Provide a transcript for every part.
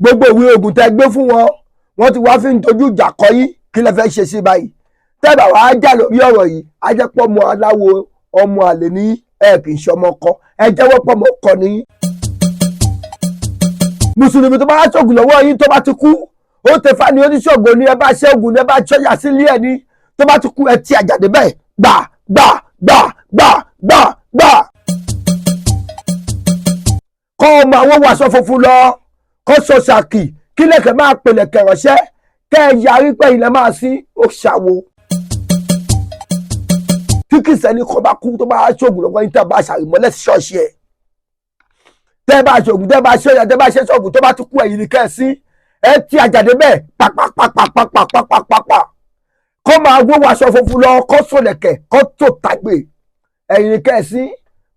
gbogbo ìwé ogun tẹ́ gbé fún wọn wọ́n ti wá fi ń dojú ìjà kọ yín, kí lẹ fẹ́ ṣe sí báyìí? tẹ́ bá wàá jà lórí ọ̀rọ̀ yìí á jẹ́ pọ̀ ọmọ aláwo ọmọ àlè ní kì í ṣe ọmọ ọkọ, ẹ jẹ́wọ́ pọ̀ ọmọ ọkọ ní. mùsùlùmí tó bá ṣògùn lọ́wọ́ yín tó bá ti kú, ó tẹ̀fà ní oníṣògùn ní ẹ bá ṣe ògùn ní ẹ bá ṣọ́yà sílé ẹ̀ ní, tó bá ti kú ẹ ti àjàdé bẹ́ẹ̀ gbà gbà gbà gbà gbà gbà. kọ́ ọmọ àwọn wàṣọ funfun lọ kọ́ sọ ṣàkì kí lẹ́kẹ̀ máa pèlẹ̀kẹ̀ ránṣẹ́ kẹ́ ẹ yarí pé ilẹ̀ máa sí òṣàwò. tí kìsẹ́ni kọ́ bá kú tó bá ṣògùn lọ́wọ́ yín tẹ́ bá ṣàrìmọ́lẹ̀ sí ṣọ́ọ̀ṣì ẹ̀, tẹ́ bá ṣògùn tẹ́ bá ṣọ́yà tẹ́ bá ṣe ṣọ́ọ̀gùn tó bá ti kú ẹ̀yìn ní kẹ́ẹ̀sí ẹ ti àjàdé bẹ́ẹ̀ pàpàpàpàpàpàpàpà. kọ́ máa wó wàṣọ funfun lọ kọ́ sọ̀lẹ̀kẹ̀ kọ́ tó tàgbé ẹ̀yìn ní kẹ́ẹ̀sí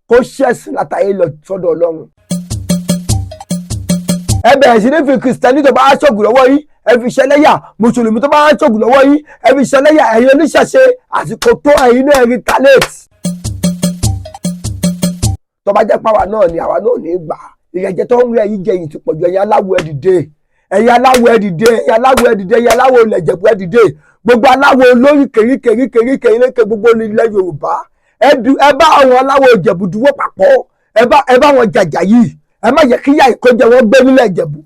kó ṣẹ̀sìn látàyè lọ sọ́dọ̀ Ọlọ́run. ẹ bẹ̀rẹ̀ sí ní fi kìrìsìtẹ́nì tó bá ṣògùn lọ́wọ́ yìí ẹ fi ṣẹlẹ́yà, mùsùlùmí tó bá ṣògùn lọ́wọ́ yìí ẹ fi ṣẹlẹ́yà, ẹ̀yin oníṣẹ̀ṣe àsìkò tó ẹ̀yin náà retaliate. tó bá jẹ́ pàwà náà ni àwa náà ní gbà ìrẹ̀jẹ̀ tó ń rí ẹ̀yin jẹ yìí ti pọ̀jù, ẹ̀yin aláwọ̀ ẹ dìde, ẹ̀yin aláwọ̀ ẹ dìde, ẹ̀yin aláwọ̀ ẹ dìde, ẹ̀yin aláwọ̀ ilẹ̀ Ìjẹ̀bú ẹ dìde, gbogbo aláwọ̀ olórí kèríkèríkèríkèríkè gbogbo ilẹ̀ Yorùbá ẹ bá àwọn aláwọ̀ Ìjẹ̀bú dúró papọ̀, ẹ bá wọn jàjà yìí, ẹ má jẹ́ kí yá ìkọjẹ wọn gbé nílẹ̀ Ìjẹ̀bú.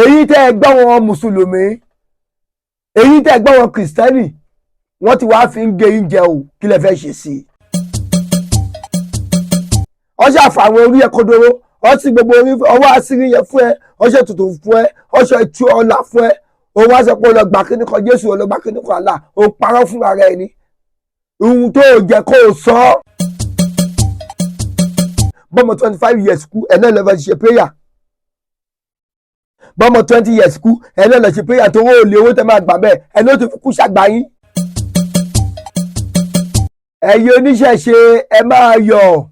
èyí tẹ́ ẹ gbọ́ wọn mùsùlùmí, èyí tẹ́ ẹ gbọ́ wọn kìrìsìtẹ́nì, wọ́n ti wá fi ń gé oúnjẹ o, kí lẹ fẹ́ ṣe sí i? ọṣẹ àfàwọn orí ẹ kodoro, ọsì gbogbo orí ọwọ́ àṣírí yẹn fún ẹ, ọṣẹ tuntun fún ẹ, ọṣẹ ìtú ọlà fún ẹ, òun wá sọ pé ó lọ gbà kíní kan Jésù, ó lọ gbà kíní kan Allah, ó parọ́ fún ara ẹ ní ohun tó jẹ kó o sọ. bọ́mọ 25 years kú ẹ̀ náà lọ́ọ́ ṣe prayer, bọ́mọ 20 years kú ẹ̀ náà lọ́ọ́ ṣe prayer tó owó olè owó tẹ́ máa gbà bẹ́ẹ̀ ẹ̀ náà tó fi kú ṣàgbà yín. ẹ̀yin oníṣẹ̀ṣe ẹ máa yọ̀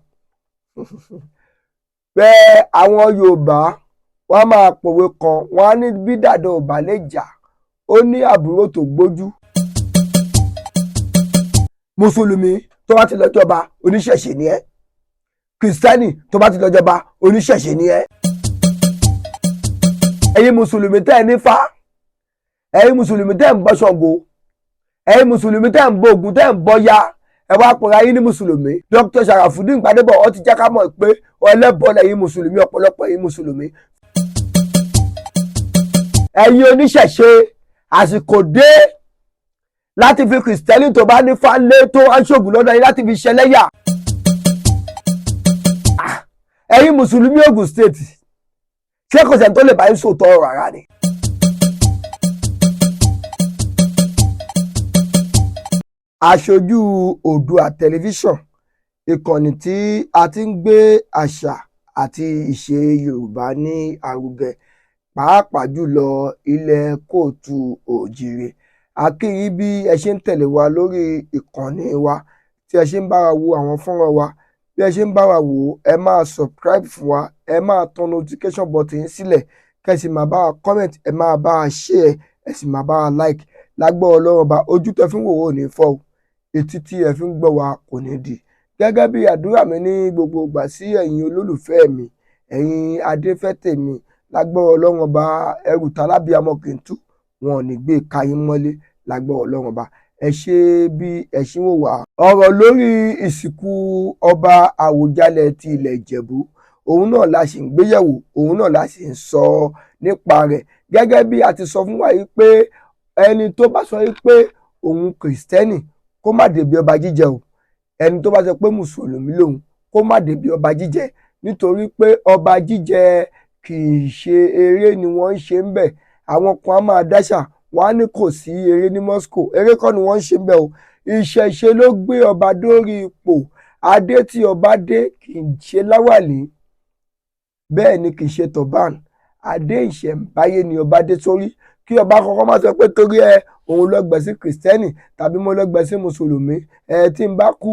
pé àwọn Yorùbá wọ́n máa pòwe kan, wọ́n á ní bí dàda ò bá lè jà ó ní àbúrò tó gbójú. mùsùlùmí tó bá ti lọ jọba oníṣẹ̀ṣe ni ẹ́, kìrìsìtẹ́nì tó bá ti lọ jọba oníṣẹ̀ṣe ni ẹ́. ẹ̀yin mùsùlùmí tẹ́ ẹ nífá, ẹ̀yin mùsùlùmí tẹ́ ẹ ń bọ Ṣàngó, ẹ̀yin mùsùlùmí tẹ́ ẹ ń bọ Ògún, tẹ́ ẹ ń bọ ya, ẹ wá pọ̀ra yín ní mùsùlùmí. Dr. Sharafudeen Gbadebo ó ti jẹ́ ká mọ̀ pé ẹlẹ́bọ lẹ́yìn mùsùlùmí, ọ̀pọ̀lọpọ̀ ẹ̀yin mùsùlùmí. ẹ̀yin oníṣẹ̀ṣe àsìkò dé láti fi kìrìsìtẹ́nì tó bá ní fáńlé tó aṣọ́gun lọ́dọ̀ yín láti fi ṣẹlẹ́yà. ẹ̀yin mùsùlùmí Ògùn state ṣé kò sẹ́ni tó lè bá yín sòótọ́ ọ̀rọ̀ rárá ni. aṣojú Oòduà tẹlifíṣàn, ìkànnì tí a ti ń gbé àṣà àti ìṣe Yorùbá ní àrùgẹ pàápàá jùlọ ilẹ̀ kóòtù òjìrè. A kí yín bí ẹ ṣe ń tẹ̀lé wa lórí ìkànnì wa, tí ẹ ṣe ń bá wa wo àwọn fọ́nrán wa, bí ẹ ṣe ń bá wa wò ó, ẹ máa subscribe fún wa, ẹ máa tan notification button sílẹ̀, kẹ́ ẹ sì máa bá wa comment, ẹ máa bá wa share, ẹ sì máa bá wa like. lágbọ́ Ọlọ́run ọba, ojú tẹ́ fi ń wò ó ní fọ́ o, etí tí ẹ fi ń gbọ́ wa kò ní di. gẹ́gẹ́ bí àdúrà mi ní gbogbo ìgbà sí ẹ̀yin olólùfẹ́ mi, ẹ̀yin adéfẹ́tèmi, lágbọ́ Ọlọ́run ọba, ẹrù tálábíàmọ́ kì í tú, wọn ò ní gbé káyín mọ́lé lágbọ́ Ọlọ́run ọba. ẹ ṣe bí ẹ ṣe ń wò wá. ọ̀rọ̀ lórí ìsìnkú ọba Àwùjalẹ̀ ti ilẹ̀ Ìjẹ̀bú, òun náà la sì ń gbéyẹ̀wò, òun náà la sì ń sọ nípa rẹ̀. gẹ́gẹ́ bí a ti sọ fún wa yìí pé ẹni tó bá sọ yìí pé òun kìrìsìtẹ́nì kó má débi ọba jíjẹ o, ẹni tó bá sọ pé mùsùlùmí lòun kó má débi ọba jíjẹ, nítorí pé ọba jíjẹ kì í ṣe eré ni wọ́n ń ṣe ń bẹ̀. àwọn kan á máa dáṣà, wọ́n á ní kò sí eré ní Moscow, eré kọ́ ni wọ́n ń ṣe ń bẹ̀ o. ìṣẹ̀ṣe ló gbé ọba dórí ipò. adé tí ọba dé kì í ṣe láwàlí, bẹ́ẹ̀ ni kì í ṣe turban. adé ìṣẹ̀ǹbáyé ni ọba dé sórí. kí ọba kọ́kọ́ má sọ pé torí òun lọ gbẹ̀ sí kìrìsìtẹ́nì tàbí mo lọ gbẹ̀ sí mùsùlùmí, tí n bá kú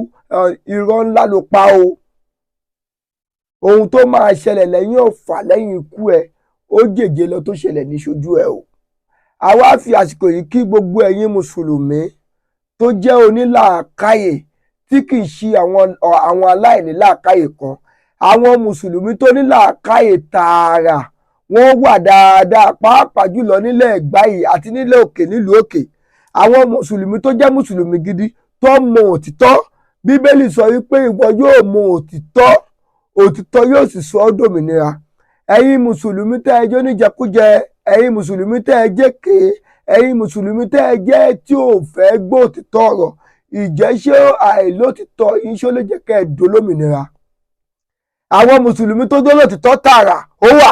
irọ́ ńlá ló pa o. ohun tó máa ṣẹlẹ̀ lẹ́yìn ọ̀fà lẹ́yìn ikú ẹ ó jèjé lọ tó ṣẹlẹ̀ ní ṣojú ẹ o. àwa fi àsìkò yìí kí gbogbo ẹ̀yin mùsùlùmí tó jẹ́ onílàákàyè tí kì í ṣe àwọn aláìní làákàyè kan. àwọn mùsùlùmí tó ní làákàyè tààrà wọ́n wà dáadáa pàápàá jùlọ nílẹ̀ Ẹ̀gbá yìí àti nílẹ̀ òkè nílùú òkè. Àwọn mùsùlùmí tó jẹ́ mùsùlùmí gidi tó mọ òtítọ́. Bíbélì sọ wípé ìwọ yóò mọ òtítọ́, òtítọ́ yóò sì sọ ọ́ dòmìnira. Ẹ̀yin mùsùlùmí tẹ́ ẹ jẹ́ oníjẹkújẹ, ẹ̀yin mùsùlùmí tẹ́ ẹ jẹ́ èké, ẹ̀yin mùsùlùmí tẹ́ ẹ jẹ́ tí ò fẹ́ gbọ́ òtítọ́ ọ̀rọ̀, ìjẹ́ ṣé àìlótìtọ́ yín ṣó lè jẹ́ kẹ́ ẹ dolómìnira? Àwọn mùsùlùmí tó dólótìtọ́ tààrà ó wà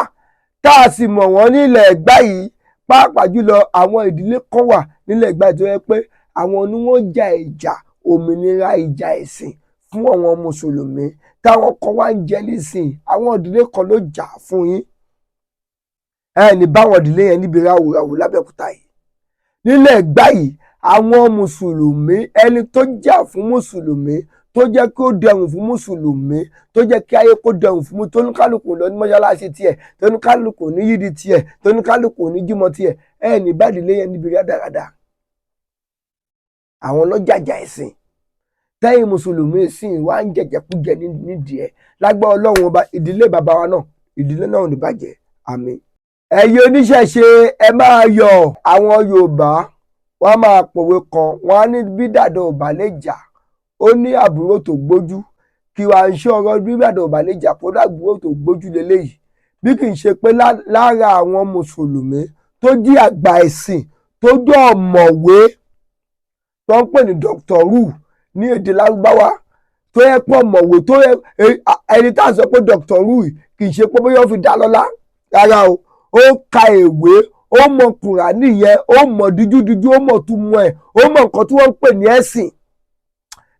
tá a sì mọ̀ wọ́n nílẹ̀ Ẹ̀gbá yìí, pàápàá jùlọ àwọn ìdílé kan wà nílẹ̀ Ẹ̀gbá yìí tó yẹ pé àwọn ni wọ́n jà ìjà òmìnira ìjà ẹ̀sìn fún àwọn mùsùlùmí táwọn kan wá ń jẹ nísìn. Àwọn ìdílé kan ló jà fún yín, ní báwọn ìdílé yẹn níbi ráwòráwò lábẹ́òkúta yìí. Nílẹ̀ Ẹ̀gbá yìí àwọn mùsùlùmí, ẹni tó jà fún mùsùlùmí, tó jẹ́ kí ó dẹrùn fún mùsùlùmí, tó jẹ́ kí ayé kó dẹrùn fún mi, tó ní kálukú lọ ní mọ́ṣáláṣí tiẹ̀, tó ní kálukú ní yídi tiẹ̀, tó ní kálukú ní jímọ̀ tiẹ̀, ní bá ìdílé yẹn níbi rádaràda. Àwọn lọ́jàjà ẹ̀sìn tẹ́yìn mùsùlùmí sì wá ń jẹ̀jẹ̀kújẹ nídìí ẹ̀. Lágbára Ọlọ́run ọba, ìdílé bàbá wa náà, ìdílé náà ò ní bàjẹ́, àmín. Ẹ̀yin oníṣẹ̀ṣe ẹ máa yọ̀. Àwọn Yorùbá wọ́n máa pòwe kan, wọ́n á ní bí dàda ò bá lè jà ó ní àbúrò tó gbójú. Kí wàá ń ṣe ọ̀rọ̀ bí dàda ò bá lè jà kó dàbúrò tó gbójú leléyìí, bí kì í ṣe pé lára àwọn mùsùlùmí tó jí àgbà ẹ̀sìn tó jẹ́ ọ̀mọ̀wé tó ń pè ní dọ́kítọ̀rù ní èdè Lárúbáwá, tó yẹ pé ọ̀mọ̀wé tó yẹ ẹni tá à ń sọ pé dọ́kítọ̀rù kì í ṣe pé bóyá ó fi dá lọ́lá rárá o, ó ka ìwé, ó mọ Kùránì yẹn, ó mọ díjúdíjú, ó mọ túmọ̀ ẹ̀, ó mọ nǹkan tí wọ́n ń pè ní ẹ̀sìn.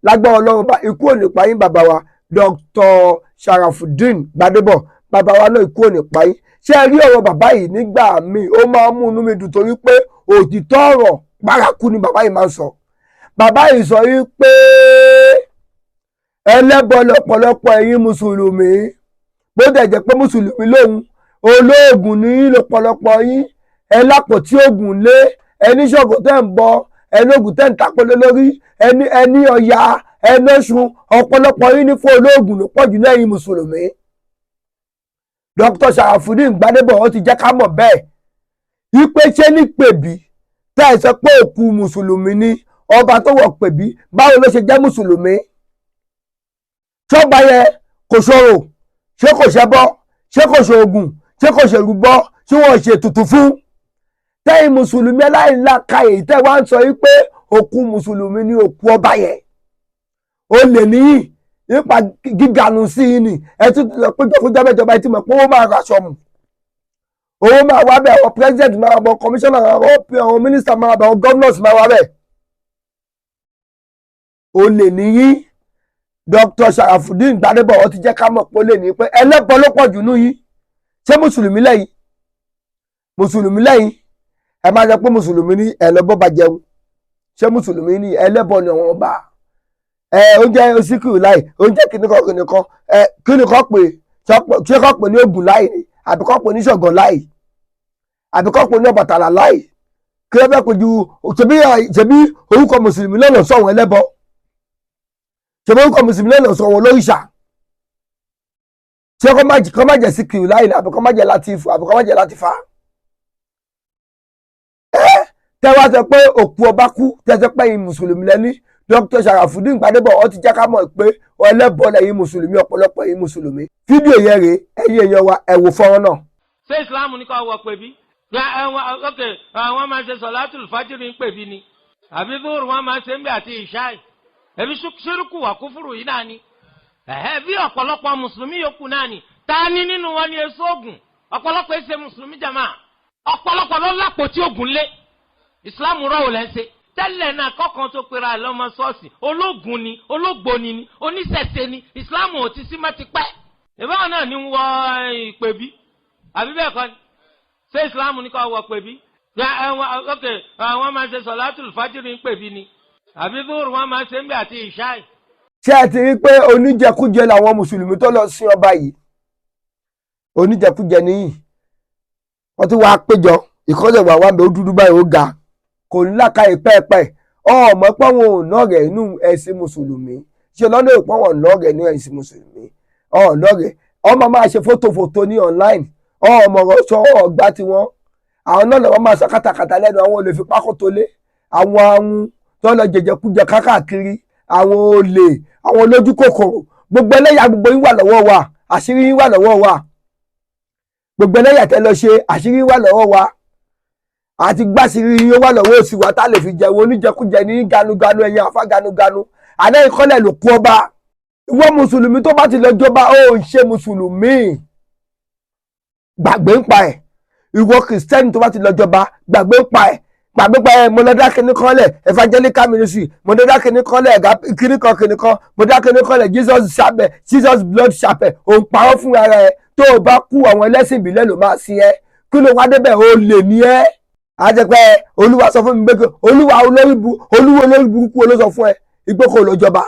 Lágbára Ọlọ́run bá ikú ò ní pa yín bàbá wa Dr. Sharafudeen Gbadebo, bàbá wa náà ikú ò ní pa yín. Ṣé ẹ rí ọ̀rọ̀ bàbá yìí nígbà míì ó máa ń mú inú mi dùn torí pé òtítọ́ ọ̀rọ̀ bárakú ni bàbá yìí máa ń sọ. Bàbá yìí sọ wípé ẹlẹ́bọ lọ́pọ̀lọpọ̀ ẹ̀yin mùsùlùmí, bó dẹ̀ jẹ́ pé mùsùlùmí lòun, olóògùn ní lọ́pọ̀lọpọ̀ yín, ẹ lápótí ògùn lé, ẹni ṣọ̀gùn tẹ́ ń bọ, ẹni ògùn tẹ́ ń tapolé lórí, ẹni ọya, ẹni ọ̀ṣun, ọ̀pọ̀lọpọ̀ yín ní fún olóògùn ló pọ̀jù ní ẹ̀yin mùsùlùmí. Dr. Sharafudeen Gbadebo ó ti jẹ́ ká mọ̀ bẹ́ẹ̀ wípé ṣé ní Pèbí tẹ́ ẹ sọ pé òkú mùsùlùmí ni ọba tó wọ̀ Pèbí, báwo ló ṣe jẹ́ mùsùlùmí? Ṣọ́ba yẹn kò ṣòro, ṣé kò ṣẹbọ, ṣé kò ṣoògùn, ṣé kò ṣèrúbọ, ṣé wọ́n ṣe ètùtù fún? Tẹ́yìn mùsùlùmí aláìlákàyè tẹ́ wá ń sọ wípé òkú mùsùlùmí ni òkú ọba yẹn. Ó lè níyì nípa gíganu sí i ni ẹ tún lọ péjọ fún jọbẹjọba ẹ ti mọ̀ pé owó máa raṣọ mu, owó máa wá bẹ́ẹ̀, àwọn president máa wá bẹ́ẹ̀, commissioner máa wá bẹ́ẹ̀, àwọn minister máa wá bẹ́ẹ̀, àwọn governors máa wá bẹ́ẹ̀. Ó lè níyì. Dr. Sharafudeen Gbadebo ó ti jẹ́ ká mọ̀ pé ó lè ní pé ẹlẹ́bọ ló pọ̀ jù nú yín. Ṣé mùsùlùmí lẹ́yìn? Mùsùlùmí lẹ́yìn? Ẹ máa jẹ́ pé mùsùlùmí ní ẹlẹ́bọ bá jẹun. Ṣé mùsùlùmí ní ẹlẹ́bọ ni àwọn ọba? Oúnjẹ síkìrì láì, oúnjẹ kìnìkan pè, ṣé kọ́ pè ní Ògún láì ni? Àbí kọ́ pè ní Ṣàngó láì? Àbí kọ́ pè ní Ọbàtálá láì? Kí ló fẹ́ pè ju ṣebí orúkọ mùsùlùmí lọ́nà sọ̀wọ́n ẹlẹ́bọ? Ṣebí orúkọ mùsùlùmí lọ́nà sọ̀wọ́n olóríṣà? Ṣé kọ́ má jẹ́ síkìrì láì ni? Àbí kọ́ má jẹ́ Látìfù? Àbí kọ́ má jẹ́ Látìfà? Tẹ́ wá sọ pé òkú ọba kú, tẹ́ sọ pé ẹ̀yin mùsùlùmí lẹ́ní. Dr. Sharafudeen Gbadebo ó ti jẹ́ ká mọ̀ pé ẹlẹ́bọ lẹ́yìn mùsùlùmí, ọ̀pọ̀lọpọ̀ ẹ̀yin mùsùlùmí. Fídíò yẹn rèé, ẹ̀yin èèyàn wa ẹ wò fọ́nrán náà. Ṣé ìsìláàmù ní ká wọ Pèbí? Wọ́n máa ṣe sọ̀látùl fájìrì ń Pèbí ni, àbí dúró wọ́n máa ṣe ń bẹ àti ìṣáì, ẹbí ṣírùkù wà kúfùrù yìí náà ni. Bí ọ̀pọ̀lọpọ̀ mùsùlùmí yòókù náà ni, ta ni nínú wọn ni èso ògùn? Ọ̀pọ̀lọpọ̀ èsè mùsùlùmí jàmá, ọ̀pọ̀lọpọ̀ ló lápò tí ògùn lé. Ìsìláàmù rọ̀ wò lẹ́sẹ̀. Tẹ́lẹ̀ náà kọ́kàn tó pera ẹ̀ lọ́mọ ṣọ́ọ̀ṣì, ológun ni, ológbòni ni, oníṣẹ̀ṣe ni, ìsìláàmù ò ti sí mọ́ ti pẹ́. Ìbáwọn náà ní wọ Pèbí, àbí bẹ́ẹ̀ kọ́ ni? Ṣé ìsìláàmù ní ká wọ Pèbí? Wọ́n máa ṣe sọ̀látùl fájìrì ń Pèbí ni, àbí dúró wọ́n máa ṣe ń bẹ àti ìṣáì. Ṣé ẹ ti rí pé oníjẹkújẹ làwọn mùsùlùmí tó lọ sí ọba yìí? Oníjẹkújẹ nìyí. Wọ́n ti wá péjọ, ìkọ́jọ̀ wà wá bẹ́ẹ̀ ó dúdú báyìí ó ga. Kò ní lákàyè pẹ́ẹ́pẹ́ ọmọ pé wọn ò ná rẹ̀ inú ẹ̀sìn mùsùlùmí, ṣe lọ́nà ìpọ́n wọn ná rẹ̀ inú ẹ̀sìn mùsùlùmí. lọ́rẹ̀ẹ́ ọmọ máa ṣe fótòfòtò ní online ọmọ ọ̀rọ̀ sọ ọ̀gbá tiwọn àwọn náà lọ́wọ́ máa sọ kátàkátà lẹ́nu àwọn olè fi pákó tó lé àwọn ahun tó lọ jẹjẹkújẹ káàkiri àwọn olè àwọn olójú kòkòrò gbogbo ẹlẹ́yà gbogbo yín wà lọ́wọ́ wa àṣírí yín wà lọ́wọ́ wa gbogbo ẹlẹ́yà tẹ́ lọ ṣe àṣírí yín wà lọ́wọ́ wa àti gbàṣírí yín wà lọ́wọ́ òsì wa tá lè fi jẹun oníjẹkújẹ ní ganuganu ẹ̀yìn àfa ganuganu àná ìkọ́lẹ̀ ló kú ọba ìwọ mùsùlùmí tó bá ti lọ jọba ó ń ṣe mùsùlùmí gbàgbé ń pa ẹ̀ ìwọ kìrìsìtẹ́nì tó bá ti lọ jọba gbàgbé ń pa ẹ̀ mọ̀lẹ́dá kìíní kan lẹ̀ evangelical ministry mọ̀lẹ́dá kìíní kan lẹ̀ kìíní kan mọ̀lẹ́dá kìíní kan lẹ̀ Jesus blood chapel òun parọ́ fún ara ẹ̀ tó o bá kú àwọn ẹlẹ́sìn ìbílẹ̀ ló máa sin ẹ́ kí ló wá débẹ̀ ó lè ní ẹ́ àjẹpẹ́ olúwa sọ fún mi pé olúwa olórí burúkú ló sọ fún ẹ ìgbé kò lọ jọba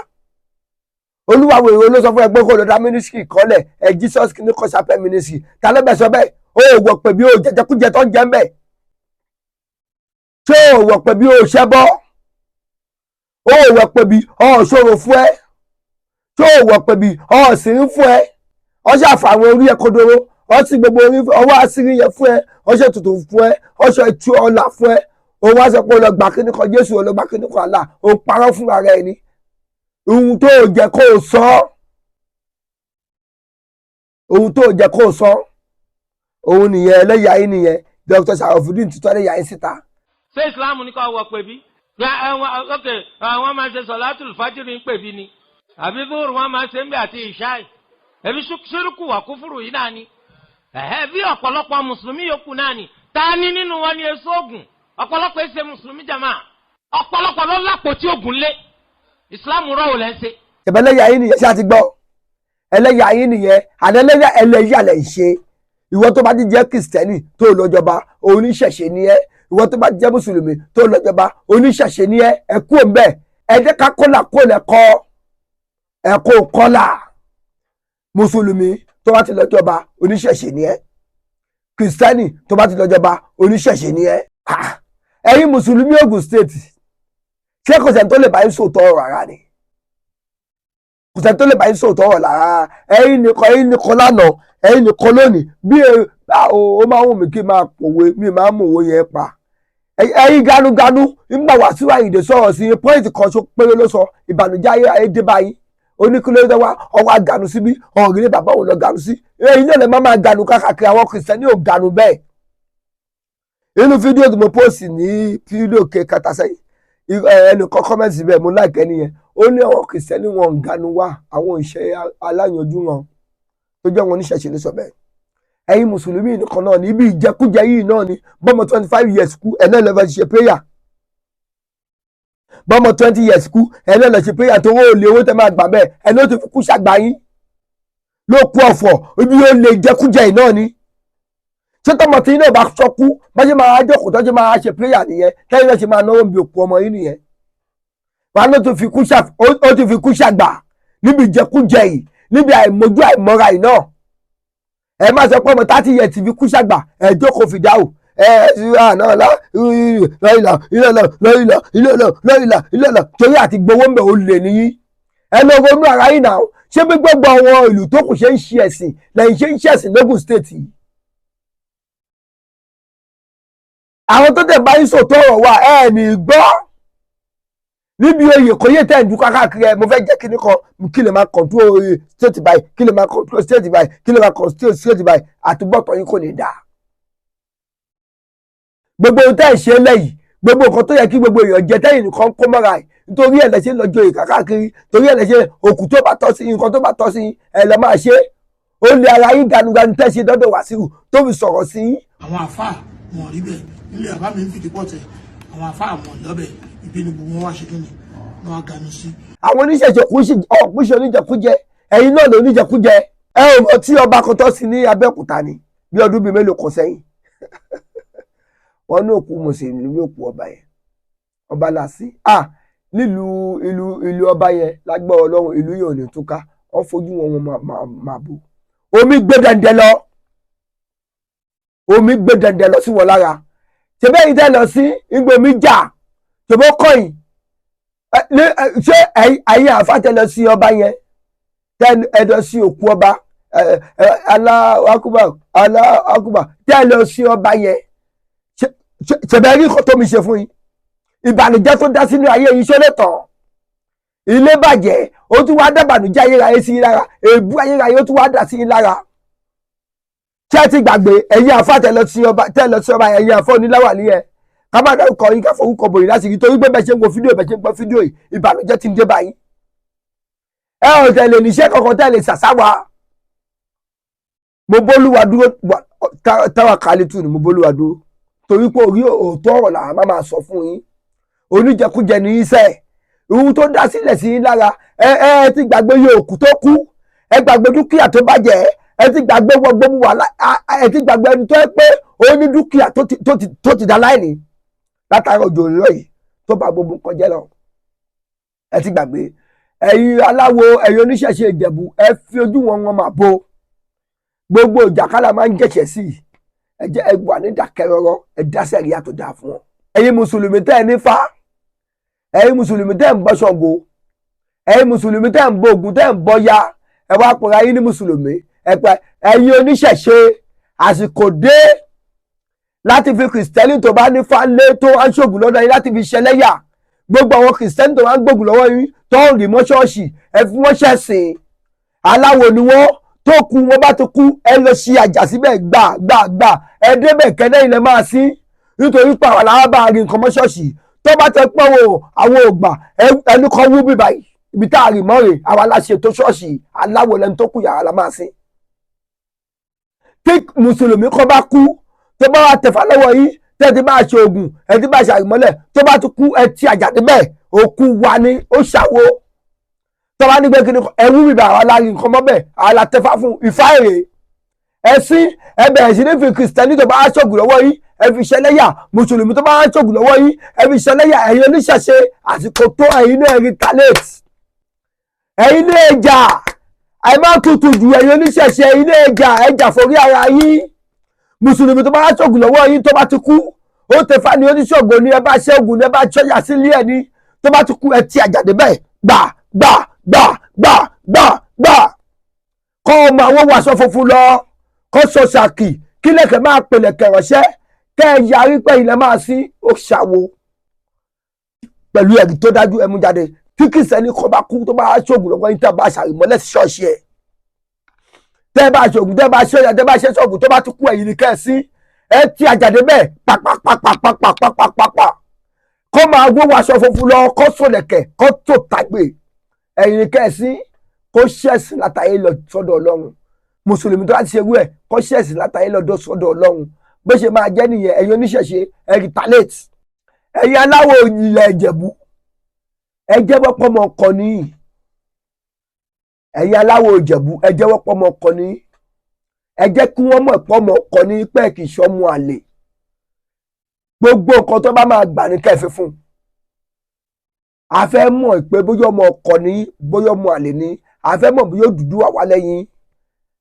olúwa wèrè ló sọ fún ẹ pé kò lọ dá ministry kan lẹ̀ Jesus kìíní kan chapel ministry ta ló bẹ̀ sọ bẹ́ẹ̀ ó wọ̀ pẹ̀ bí ó jẹjẹkújẹ tó ń jẹ́ mbẹ́ ṣé ó wọ̀ pẹ̀ bí ó ṣẹbọ ó wọ̀ pẹ̀ bí ó ṣòro fún ẹ ṣé ó wọ̀ pẹ̀ bí ó sì ń fún ẹ ó ṣàfà àwọn orí ẹ kodoro ó sì gbogbo orí ọwọ́ àṣírí yẹn fún ẹ ó ṣe tutù fún ẹ ó ṣe tú ọlà fún ẹ ó wá sọ pé ó lọ gbà kíní kan Jésù ó lọ gbà kíní kan àlà ó parọ́ fún ara ẹ ní ohun tó jẹ́ kó o sọ ohun tó jẹ́ kó o sọ òun nìyẹn ẹlẹ́yà yín nìyẹn Dr. Sharafudeen tuntun ẹlẹ́yà yín síta. ṣé Islam ní ká wọ pé bí wọ́n máa ṣe sọ̀látùl fájìrì ń pè bí ni àbí bóòrù wọ́n máa ṣe ń bẹ àti ìṣáì ẹbí ṣírùkù wà kúfùrù yìí náà ni bí ọ̀pọ̀lọpọ̀ mùsùlùmí yòókù náà ni ta ni nínú wọn ni èso ògùn ọ̀pọ̀lọpọ̀ èsè mùsùlùmí jàmá ọ̀pọ̀lọpọ̀ ló lápò tí ògùn lé Islam rọ̀ ò lẹ́sẹ̀. ẹlẹ́yà yín nìyẹn ṣáà ti gbọ́ ẹlẹ́yà yín nìyẹn àná ẹlẹ́yà lẹ̀ ń ṣe ìwọ tó bá ti jẹ́ kìrìsìtẹ́nì tó lọ́jọba oníṣẹ̀ṣe ni ẹ́ ìwọ tó bá jẹ́ mùsùlùmí tó lọ́jọba oníṣẹ̀ṣe ni ẹ́ ẹ kú òun bẹ́ẹ̀ ẹ jẹ́ ká kọ́là kó lẹ́kọ́ ẹ̀kọ́ kọ́là mùsùlùmí tó bá ti lọ́jọba oníṣẹ̀ṣe ni ẹ́ kìrìsìtẹ́nì tó bá ti lọ́jọba oníṣẹ̀ṣe ni ẹ́ ẹ̀yin mùsùlùmí Ògùn state ṣé kò sẹ́ni tó lè bá yín sòótọ́ ọ̀rọ̀ ara ni kò sẹ́ni tó lè bá yín sòótọ́ ọ̀rọ̀ lára ẹ̀yin nìkan lánàá ẹ̀yin nìkan lónìí bí ó máa ń wù mí kí n máa pòwe mi máa ń mú owó yẹn pa ẹ̀yin ganuganu nígbà Wàsíù Àyìndé sọ̀rọ̀ sí pọ́ìntì kan ṣó péré ló sọ ìbànújẹ́ ayé dé báyìí oníkúlẹ̀ wá ọwọ́ àgànù síbí ọ̀rìn ní bàbá òun lọ gànù sí ẹ̀yin náà lè má máa gànù káàkiri àwọn kìrìsìtẹ́nì ò gànù bẹ́ẹ̀ inú fídíò tí mo póòsì ní fídíò kẹta sẹ́yìn ẹnìkan kọ́mẹ́ǹtì bẹ́ẹ̀ mo láìpẹ́ nìyẹn ó ní àwọn kìrìsìtẹ́nì wọn ń ganu wá àwọn ìṣe aláyanjú wọn tó jẹ́ wọn oníṣẹ̀ṣe ló sọ bẹ́ẹ̀ ẹ̀yin mùsùlùmí nìkan náà ní ibi ìjẹkújẹ yìí náà ni bọ́mọ 25 years kú ẹ̀nà lọ́fẹ́ ṣe prayer bọ́mọ 20 years kú ẹ̀nà lọ́ ṣe prayer tó wọ́n ò lè owó tẹ́ máa gbà bẹ́ẹ̀ ẹ̀nà ó ti fi kú ṣàgbà yín ló kú ọ̀fọ̀ ibi ó lè jẹkújẹ yìí náà ni ṣé tọmọ tí iná bá sọkú bá ṣe máa jókòó tó ṣe máa ṣe prayer nìyẹn tẹ́yìn náà ṣe máa náwó bí òkú ọmọ yín nìyẹn wọn ló ti fi kú ṣàgbà níbi ìjẹkújẹ yìí níbi àìmọ̀jú àìmọ̀ra yìí náà ẹ má sọ pé ọmọ 30 years ti fi kú ṣàgbà ẹ jókòó fìdáwò ilé torí àti gbowó ń bẹ̀ ó lè níyí ẹ lọ ronú ara yìí náà ṣé bí gbogbo àwọn ìlú tó kù ṣe ń ṣe ẹ̀sìn lẹ́yìn ṣe ń ṣe ẹ̀sìn lógùn state yìí àwọn tó tẹ̀ bá yín sòtọ́ ọ̀rọ̀ wa ẹ̀ ní gbọ́ níbi oyè kò yé tẹ̀ ń dúkọ́ káàkiri ẹ̀ mo fẹ́ jẹ́ kíní kan kí lè máa control state by kí lè máa control state by kí lè máa control state by àtúbọ̀tọ̀ yín kò ní dáa. gbogbo ohun tẹ́ ẹ̀ ṣe lẹ́yìn gbogbo nǹkan tó yẹ kí gbogbo èèyàn jẹ tẹ́yìn nìkan kó mọ́ra ẹ̀ nítorí ẹ̀ lẹ́sẹ̀ lọ́jọ́ ìkà káàkiri torí ẹ̀ lẹ́sẹ̀ òkú tó bá tọ́ sí nǹkan tó bá tọ́ sí ẹ̀ lọ́ máa ṣe ó lé ara yín ganuganu tẹ́ ṣe dọ́dọ̀ Wàsíù tó fi sọ̀rọ̀ sí yín. àwọn àfáà wọn rí bẹ́ẹ̀ nílé àbá mi ń fìdí pọ̀ tẹ̀ àwọn àfáà wọn lọ́bẹ̀ ìbínú gbogbo wọn wá ṣe kí ni wọn wá ganu sí. àwọn oníṣẹ̀ṣe ọ̀pùṣe oníjẹkújẹ ẹ̀yin náà ló oníjẹkújẹ ẹ ò mọ̀ tí ọba kan tọ́ sí ní Abẹ́òkúta ni bí ọdún bíi mélòó kan sẹ́yìn wọn ní òkú mùsùlùmí òkú ọba yẹn ọba làásì ìlú ọba yẹn lágbára Ọlọ́run ìlú yẹn ò ní túká wọn fojú wọn máa bò omi gbé dẹ̀ndẹ̀ lọ sí wọn lára ṣebí ẹ̀yin tẹ́ lọ sí igbó omi jà ṣèbó kọ̀yìn ṣé ẹ̀yin àfàtẹ́ lọ sí ọba yẹn ẹ lọ sí òkú ọba aláàkúbà tẹ́ ẹ lọ sí ọba yẹn ṣẹ̀bẹ̀ rí nǹkan tó mi ṣe fún yín ìbànújẹ́ tó dá sínú ayé yín ṣó lè tán ilé bàjẹ́ ó tún wá dábànújẹ́ ayérayé sí yín lára èébú ayérayé ó tún wá dà sí yín lára ṣé ẹ ti gbàgbé ẹ̀yin àfa tẹ́ lọ sí ọba ẹ̀yin àfa oníláwà ní ẹ ká má dárúkọ yín ká forúkọ bòyìn láti rí torí pé bẹ́ẹ̀ ṣe ń wo fídíò bẹ́ẹ̀ ṣe ń gbọ́ fídíò yìí ìbànújẹ́ ti ń dé báyìí ẹ ò tẹ̀lé níṣẹ́ kankan tẹ̀lé ṣàṣàwà mo bólúwa dúró táwa kálítù ni mo bólúwa dúró torí pé orí òótọ́ ọ̀rọ̀ làwọn máa sọ fún yín oníjẹkújẹ ní iṣẹ́ ohun tó dá sílẹ̀ sí yín lára ẹ ti gbàgbé iye òkú tó kú ẹ gbàgbé dúkìá tó bàjẹ́ ẹ ti gbàgbé gbogbo wàhálà ẹ ti gbàgbé ẹni tó yẹ pé ó ní dúkìá tó ti dá láìní látara òjò òrìrọ̀ yìí tó bá gbogbo nǹkan jẹ́ lọ ẹ ti gbàgbé ẹ̀yin aláwo ẹ̀yin oníṣẹ̀ṣe Ìjẹ̀bú ẹ fi ojú wọn máa bo gbogbo ìjàkálà máa ń jẹ̀ṣẹ̀ sí i ẹ jẹ́ ẹ wà ní ìdákẹ́rọ́rọ́ ẹ dá sẹ́ríà tó dáa fún wọn. ẹ̀yin mùsùlùmí tẹ́ ẹ nífá ẹ̀yin mùsùlùmí tẹ́ ẹ ń bọ Ṣàngó ẹ̀yin mùsùlùmí tẹ́ ẹ ń bọ Ògún tẹ́ ẹ ń bọ ya ẹ wá pọ̀ra yín ní mùsùlùmí ẹ̀yin oníṣẹ̀ṣe àsìkò dé láti fi kìrìsìtẹ́nì tó bá nífá lé tó wá ń ṣògùn lọ́dọ̀ yín láti fi ṣẹlẹ́yà gbogbo àwọn kìrìsìtẹ́nì tó wá ń gbógun lọ́wọ́ yín tó ń rì mọ́ ṣọ́ọ̀ṣì ẹ fi wọ́n ṣẹ̀sìn aláwo ni wọ́n tó kú wọn bá ti kú ẹ lọ sí àjà síbẹ̀ gbà ẹ débẹ̀ kẹ́dẹ́ ilẹ̀ máa sí nítorí pé àwọn làwọn bá rí nǹkan mọ́ ṣọ́ọ̀ṣì tó bá tẹ pé àwọn ògbà ẹnu kan wú bíbá yìí ibi tá a rì mọ́ rè àwọn aláṣẹ tó ṣọ́ọ̀ṣì aláwo lẹni tó kú yàrá la máa sí. tí mùsùlùmí kan bá kú tó bá wà tẹ̀fà lọ́wọ́ yìí tẹ́ ti bá ṣe oògùn ẹ ti bá ṣe àrìmọ́lẹ̀ tó bá ti kú ẹ ti àjà débẹ̀ òkú wa ni ó ṣàwo tọ́ba ní pé kí ni ẹ̀wú bíbá àwọn alárin nǹkan mọ́bẹ̀ àwọn alátẹ́fà fún Ifá èrè ẹ̀sìn ẹ bẹ̀rẹ̀ sí ní fi kìrìsìtẹ́nì tó bá ṣògùn lọ́wọ́ yìí ẹ fi ṣẹlẹ́yà mùsùlùmí tó bá ṣògùn lọ́wọ́ yìí ẹ fi ṣẹlẹ́yà ẹ̀yin oníṣẹ̀ṣe àsìkò tó ẹ̀yin náà retaliate ẹ̀yin náà jà ẹ má tutù jù ẹ̀yin oníṣẹ̀ṣe ẹ̀yin náà jà ẹ jà forí ara yín mùsùlùmí tó bá ṣògùn lọ́wọ́ yìí tó bá ti kú ó tẹ̀fà ní oníṣògùn ni ẹ bá ṣẹ́gun ni ẹ bá ṣọ́yà sílé ẹ̀ ní tó bá ti kú ẹ ti àjàdé bẹ́ẹ̀ gbà kọ́ ọmọ àwọn wàṣọ funfun lọ kọ́ sọ ṣàkì kí lẹ́kẹ̀ẹ́ máa pèlẹ̀kẹ̀ ránṣẹ́ kẹ́ ẹ yarí pé ilẹ̀ máa sí ó ṣàwo pẹ̀lú ẹ̀rí tó dájú ẹmu jáde tí kìsẹ́ni kọ́ bá kú tó bá ṣògùn lọ́wọ́ yín tẹ́ bá ṣàrìmọ́lẹ̀ sí ṣọ́ọ̀ṣì ẹ̀ tẹ́ bá ṣògùn tẹ́ bá ṣọ́ọ̀yà tẹ́ bá ṣe ṣọ́ọ̀gùn tó bá ti kú ẹ̀yìn nìkẹ́ sí ẹ ti àjàdé bẹ́ẹ̀ pàpàpàpàpàpàpàpà kọ́ máa wó wàṣọ funfun lọ kọ́ sọ̀lẹ̀kẹ̀ kọ́ tó tàgbé ẹ̀yin kẹ́sí kó ṣẹ̀sì látàyè lọ sọ́dọ̀ Ọlọ́run mùsùlùmí tó láti ṣe irú ẹ̀ kó ṣẹ̀sì látàyè lọ sọ́dọ̀ Ọlọ́run bó ṣe máa jẹ́ nìyẹn ẹ̀yin oníṣẹ̀ṣe ẹ retaliate ẹ̀yin aláwọ̀ ilẹ̀ Ìjẹ̀bú ẹ jẹ́wọ́ pọ́mọ ọkọ nìyí ẹ̀yin aláwọ̀ Ìjẹ̀bú ẹ jẹ́wọ́ pọ́mọ ọkọ nìyí ẹ jẹ́ kí wọ́n mọ̀ pọ́mọ ọkọ nìyí pẹ́ kì í ṣọ́mú àlè gbogbo nǹkan tó bá máa gbà ní kẹfì fún a fẹ́ mọ̀ pé bóyá ọmọ ọkọ ní bóyá ọmọ àlè ní a fẹ́ mọ̀ bóyá dúdú wà lẹ́yìn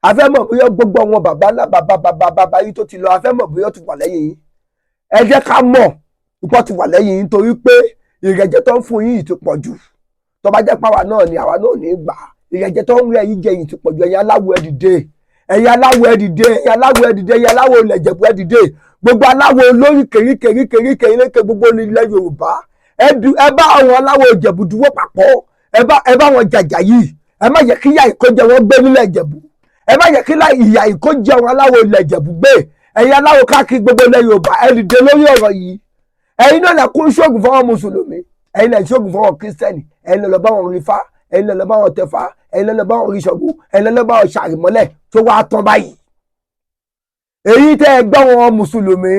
a fẹ́ mọ̀ bóyá gbogbo àwọn bàbá ńlá bàbá yìí tó ti lọ a fẹ́ mọ̀ bóyá ó ti wà lẹ́yìn yìí ẹ jẹ́ ká mọ̀ ipò ti wà lẹ́yìn yìí nítorí pé ìrẹ̀jẹ̀ tó ń fún yìí ti pọ̀ jù tó bá jẹ́ pàwà náà ni àwa náà ní gbà ìrẹ̀jẹ̀ tó ń rẹ̀ yìí jẹ yìí ti pọ̀ jù ẹ̀yin aláwọ̀ ẹ dìde ẹ̀yin aláwọ̀ ẹ dìde ẹ̀yin aláwọ̀ ẹ dìde ẹ̀yin aláwọ̀ ilẹ̀ Ìjẹ̀bú ẹ dìde gbogbo aláwọ̀ olórí kèríkèríkèríkè ilé gbogbo ilẹ̀ Yorùbá ẹ bá àwọn aláwọ̀ Ìjẹ̀bú dúró papọ̀ ẹ bá wọn jàjà yìí ẹ má yẹ kí ìyà ìkójẹ wọn gbé nílẹ̀ Ìjẹ̀bú ẹ má yẹ kí ìyà ìkójẹ àwọn aláwọ̀ ilẹ̀ Ìjẹ̀bú gbé ẹ̀yin aláwọ̀ káàkiri gbogbo ilẹ̀ Yorùbá ẹ dìde lórí ọ̀rọ̀ yìí ẹ̀yin náà lè kún ṣoògùn fáwọn mùsùlùmí ẹ̀yin lè ṣoògùn fáwọn kírísítẹ́nì ẹ̀yin lè bá wọn rí Ifá ẹ̀yin lè bá wọn tẹ̀fá ẹ̀yin lè bá wọn rí Ṣàngó ẹ̀yin lè bá wọn ṣàrìmọ́lẹ̀ tó wá tán báyìí èyí tẹ́ ẹ gbọ́ wọn mùsùlùmí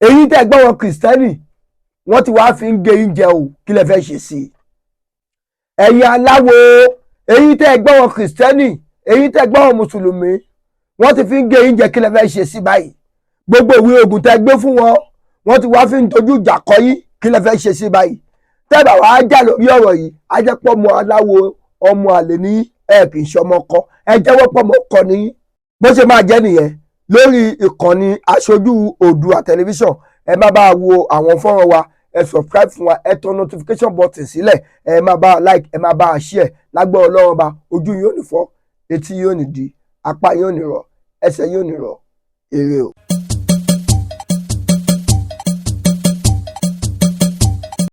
èyí tẹ́ ẹ gbọ́ wọn kírísítẹ́nì wọ́n ti wá fi ń gé oúnjẹ o kí lẹ fẹ́ ṣe sí i ẹ̀yin aláwo èyí tẹ́ ẹ gbọ́ wọn kìrìsìtẹ́nì èyí tẹ́ ẹ gbọ́ wọn mùsùlùmí wọ́n ti fi ń gé oúnjẹ kí lẹ fẹ́ ṣe sí báyìí gbogbo ìwé oògùn tẹ́ gbé fún wọn wọ́n ti wá fi ń dojú ìjà kọ yín kí lẹ fẹ́ ṣe sí báyìí tẹ́bà wàá jà lórí ọ̀rọ̀ yìí á jẹ́ pọ́ ọmọ aláwo ọmọ àlè ní ẹ̀ kì í ṣe ọmọ kọ ẹ jẹ́wọ́ pọ́ ọmọ kọ ní bó ṣe máa jẹ́ nìyẹn lórí ìkànnì Aṣojú Oòduà tẹlifíṣàn ẹ má bá wo àwọn fọ́nrán wa ẹ subscribe fún wa, ẹ tọ notification button sílẹ̀, ẹ máa bá a like, ẹ máa bá a share. Lágbára Ọlọ́run Ọba, ojú yín ò ní fọ́, etí yín ò ní di, apá yín ò ní rọ, ẹsẹ̀ yín ò ní rọ. Ire o.